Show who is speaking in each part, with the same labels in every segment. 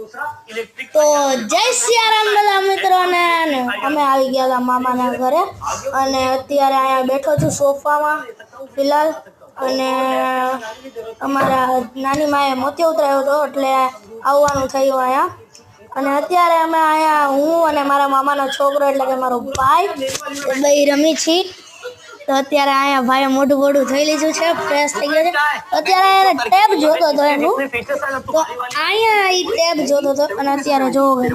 Speaker 1: તો જય સિયારામ બધા મિત્રોને અમે આવી ગયા હતા મામાના ઘરે અને અત્યારે અહીંયા બેઠો છું સોફામાં ફિલહાલ અને અમારા નાની માએ મોતી ઉતરાયો હતો એટલે આવવાનું થયું અહીંયા અને અત્યારે અમે અહીંયા હું અને મારા મામાનો છોકરો એટલે કે મારો ભાઈ બે રમી છીએ તો અત્યારે અહીંયા ભાઈએ મોઢું બોઢું થઈ લીધું છે ફ્રેશ થઈ ગયો છે અત્યારે એને ટેબ જોતો હતો એનું તો અહીંયા ઈ ટેબ જોતો હતો અને અત્યારે જોવો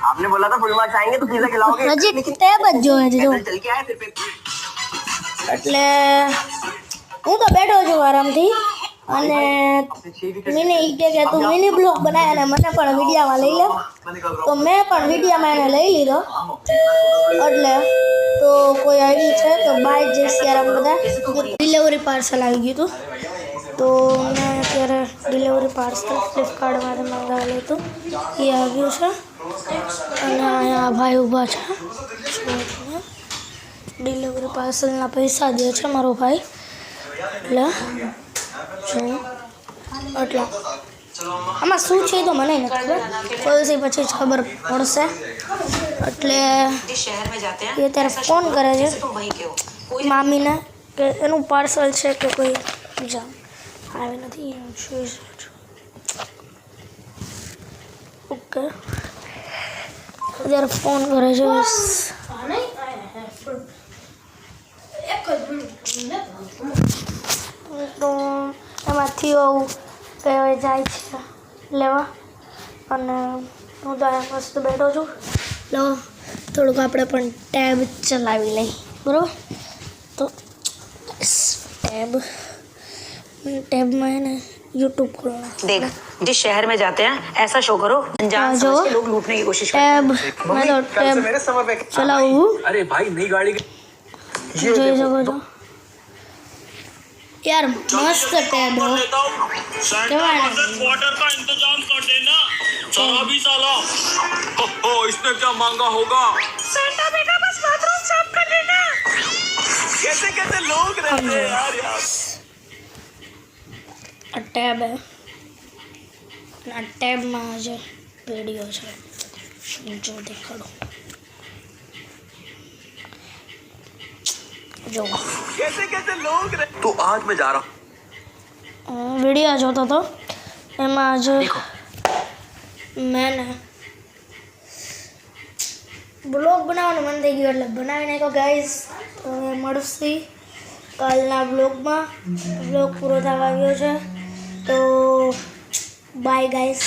Speaker 2: आपने बोला था फुल मार्क्स आएंगे तो पिज्जा खिलाओगे
Speaker 1: હજી ટેબ જ જોવે છે જો એટલે હું તો બેઠો છું આરામથી અને મિની ઈ કે તું મિની બ્લોગ બનાય અને મને પણ વિડીયામાં લઈ લે તો મેં પણ વિડીયામાં એને લઈ લીધો એટલે તો કોઈ આઈડી છે તો બાય જય સિયારામ બધા ડિલિવરી પાર્સલ આવી ગયું હતું તો મેં અત્યારે ડિલિવરી પાર્સલ ફ્લિપકાર્ટમાંથી મંગાવેલું હતું એ આવ્યું છે અને અહીંયા ભાઈ ઊભા છે ડિલિવરી પાર્સલના પૈસા દે છે મારો ભાઈ એટલે એટલા આમાં શું છે તો મને નથી ખબર કોઈ પછી જ ખબર પડશે એટલે એ અત્યારે ફોન કરે છે મામીને કે એનું પાર્સલ છે કે કોઈ બીજા આવે નથી ઓકે અત્યારે ફોન કરે છે તો એમાંથી આવું કહેવાય જાય છે લેવા અને હું તો અહીંયા મસ્ત બેઠો છું લો થોડુંક આપણે પણ ટેબ ચલાવી લઈ બરાબર તો ટેબમાં है ना यूट्यूब खोलना
Speaker 3: देख जिस शहर में जाते हैं ऐसा शो करो अनजान समझ के लोग लूटने की कोशिश करते
Speaker 1: ટેબ मैं तो ટેબ चलाऊँ
Speaker 2: अरे भाई नई गाड़ी
Speaker 1: જોઈ શકો છો यार मस्त टेब हो केवाय
Speaker 4: वाटर का इंतजाम कर देना साला भी साला ओ इसने क्या मांगा होगा सेंटा बेटा बस बाथरूम साफ कर देना कैसे कैसे लोग रहते हैं यार
Speaker 1: આ ટેબ હે આ ટેબમાં જે વિડીયો છે જો દેખાડો જો
Speaker 4: कैसे कैसे लोग रहते तो आज मैं जा रहा हूँ
Speaker 1: વિડીયો જોતો હતો એમાં જ મેં બ્લોગ બનાવવાનું મન થઈ ગયું એટલે બનાવી નાખ્યો ગાઈઝ તો હવે મળશે કાલના બ્લોગમાં બ્લોગ પૂરો થવા આવ્યો છે તો બાય ગાઈઝ